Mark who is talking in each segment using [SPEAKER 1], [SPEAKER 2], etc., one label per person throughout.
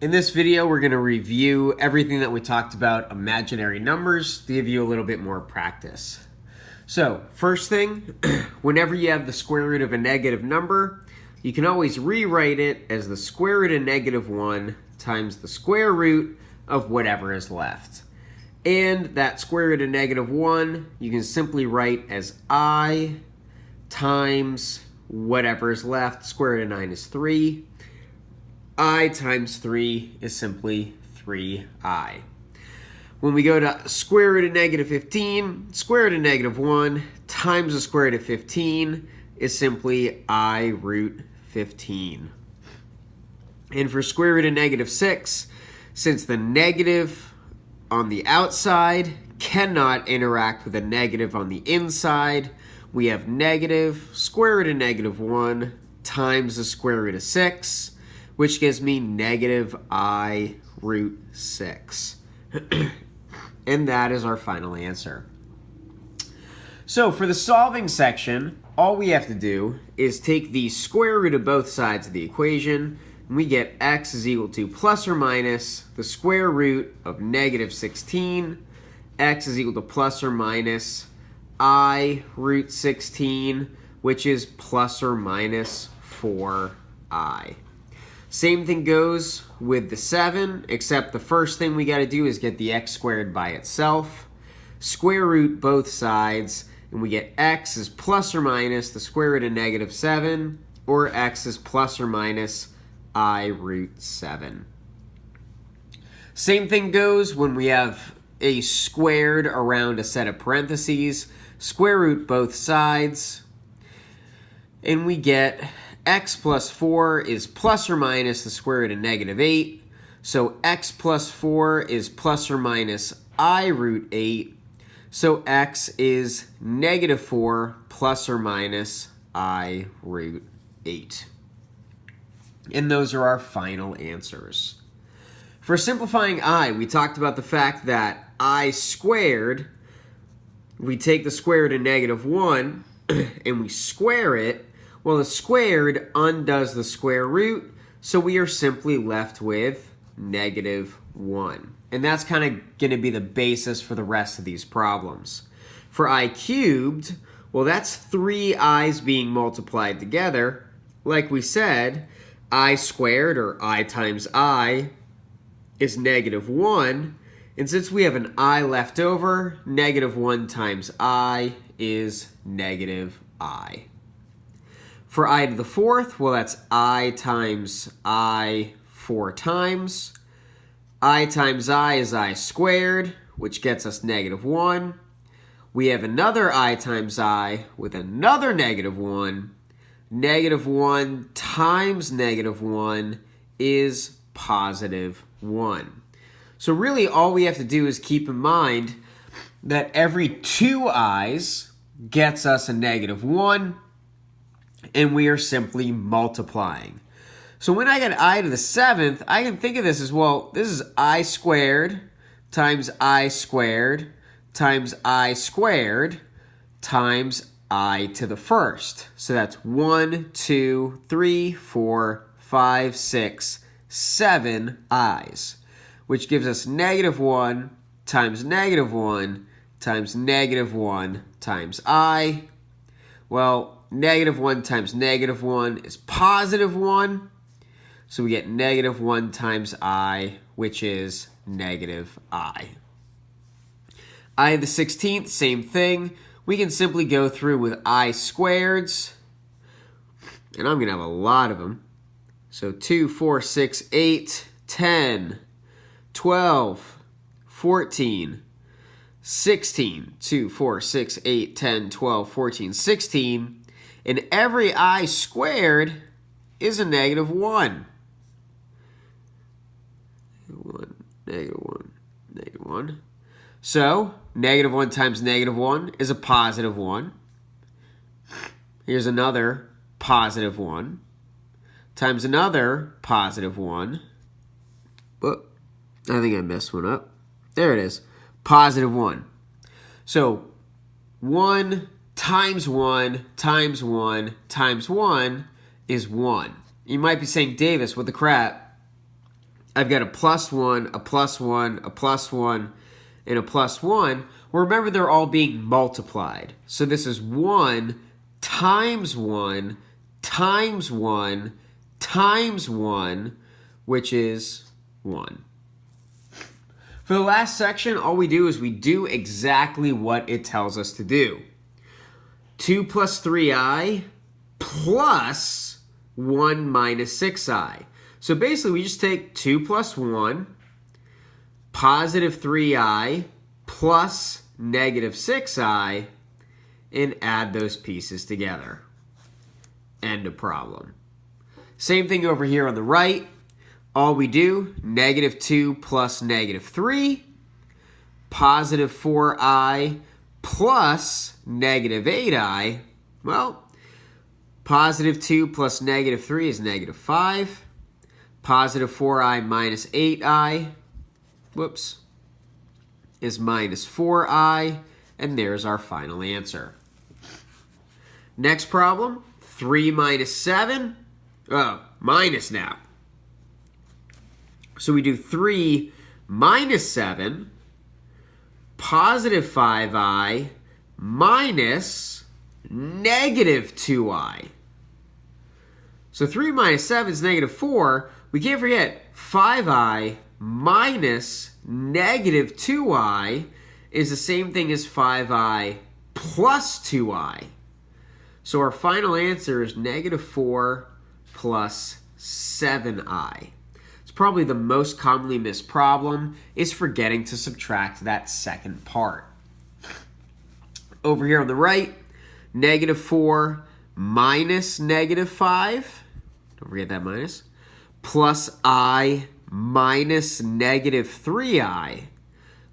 [SPEAKER 1] In this video, we're going to review everything that we talked about imaginary numbers to give you a little bit more practice. So, first thing, whenever you have the square root of a negative number, you can always rewrite it as the square root of -1 times the square root of whatever is left. And that square root of -1, you can simply write as I times whatever is left. Square root of 9 is 3. I times 3 is simply 3i. When we go to square root of -15, square root of -1 times the square root of 15 is simply I root 15. And for square root of -6, since the negative on the outside cannot interact with a negative on the inside, we have negative square root of -1 times the square root of 6, which gives me negative I root 6. And that is our final answer. So for the solving section, all we have to do is take the square root of both sides of the equation, and we get x is equal to plus or minus the square root of -16. X is equal to plus or minus I root 16, which is plus or minus 4i. Same thing goes with the 7, except the first thing we got to do is get the x squared by itself. Square root both sides, and we get x is plus or minus the square root of -7, or x is plus or minus I root 7. Same thing goes when we have a squared around a set of parentheses. Square root both sides, and we get x plus 4 is plus or minus the square root of -8. So x plus 4 is plus or minus I root 8. So x is -4 plus or minus I root 8. And those are our final answers. For simplifying I, we talked about the fact that I squared, we take the square root of -1 and we square it. Well, the squared undoes the square root, so we are simply left with -1. And that's kind of going to be the basis for the rest of these problems. For I cubed, well, that's 3 i's being multiplied together. Like we said, I squared, or I times I, is -1. And since we have an I left over, -1 times I is -I. For I to the 4th, well, that's I times I 4 times. I times I is I squared, which gets us -1. We have another I times I with another -1. -1 times -1 is +1. So really all we have to do is keep in mind that every 2 i's gets us a -1, and we are simply multiplying. So when I get I to the 7th, I can think of this as, well, this is I squared times I squared times I squared times I to the 1st. So that's 1, 2, 3, 4, 5, 6, 7 i's, which gives us -1 times -1 times -1 times I. Well, -1 times -1 is +1. So we get -1 times I, which is -I. I to the 16th, same thing. We can simply go through with I squareds. And I'm going to have a lot of them. So 2, 4, 6, 8, 10, 12, 14, 16. 2, 4, 6, 8, 10, 12, 14, 16. And every I squared is a -1. -1, -1, -1. So, -1 times -1 is a +1. Here's another +1 times another +1. But I think I messed one up. There it is. +1. So, 1 times 1 times 1 times 1 is 1. You might be saying, Davis, what the crap? I've got a plus 1, a plus 1, a plus 1, and a plus 1. Well, remember, they're all being multiplied. So this is 1 times 1 times 1 times 1, which is 1. For the last section, all we do is we do exactly what it tells us to do. 2 plus 3i plus 1 minus 6i. So basically, we just take 2 plus 1, positive 3i, plus negative 6i, and add those pieces together. End of problem. Same thing over here on the right. All we do, negative 2 plus negative 3, positive 4i plus negative 8i. Well, positive 2 plus negative 3 is negative 5. Positive 4i minus 8i, is minus 4i, and there's our final answer. Next problem, 3 minus 7, minus now. So we do 3 minus 7, positive 5i minus negative 2i. So 3 minus 7 is negative 4. We can't forget 5i minus negative 2i is the same thing as 5i plus 2i. So our final answer is negative 4 plus 7i. It's probably the most commonly missed problem is forgetting to subtract that second part. Over here on the right, negative 4 minus negative 5, don't forget that minus, plus I minus negative 3I.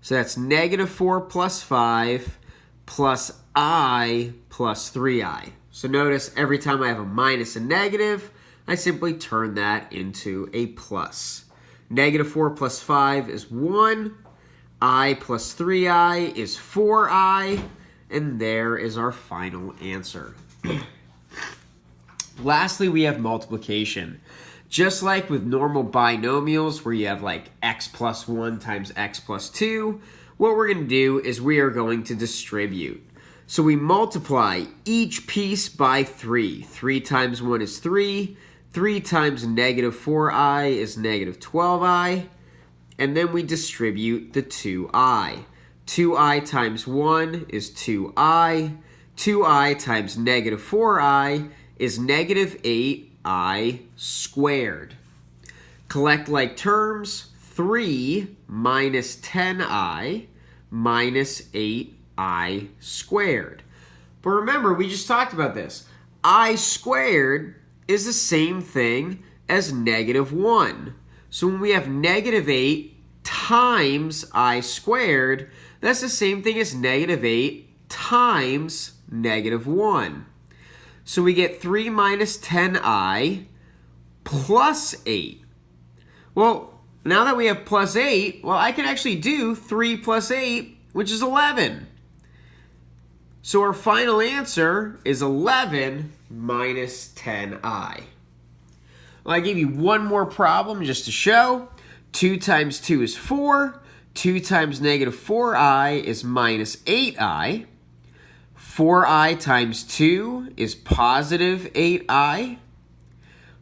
[SPEAKER 1] So that's negative 4 plus 5 plus I plus 3I. So notice every time I have a minus and negative, I simply turn that into a plus. Negative 4 plus 5 is 1. I plus 3I is 4I. And there is our final answer. Lastly, we have multiplication. Just like with normal binomials where you have like x plus 1 times x plus 2, what we're going to do is we are going to distribute. So we multiply each piece by 3. 3 times 1 is 3. 3 times negative 4i is negative 12i. And then we distribute the 2i. 2i times 1 is 2i. 2i times negative 4i is negative 8i squared. Collect like terms, 3 minus 10i minus 8i squared. But remember, we just talked about this. I squared is the same thing as negative 1. So when we have negative 8 times I squared, that's the same thing as negative 8 times negative 1. So we get 3 minus 10i plus 8. Well, now that we have plus 8, well, I can actually do 3 plus 8, which is 11. So our final answer is 11 minus 10i. Well, I gave you one more problem just to show. 2 times 2 is 4. 2 times negative 4i is minus 8i. 4i times 2 is positive 8i.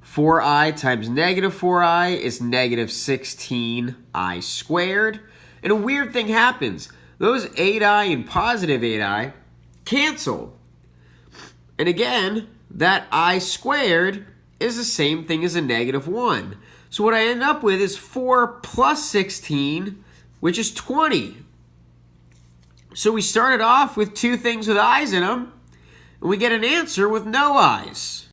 [SPEAKER 1] 4i times negative 4i is negative 16i squared. And a weird thing happens. Those 8i and positive 8i cancel. And again, that I squared is the same thing as a negative 1. So what I end up with is 4 plus 16, which is 20. So we started off with two things with i's in them, and we get an answer with no i's.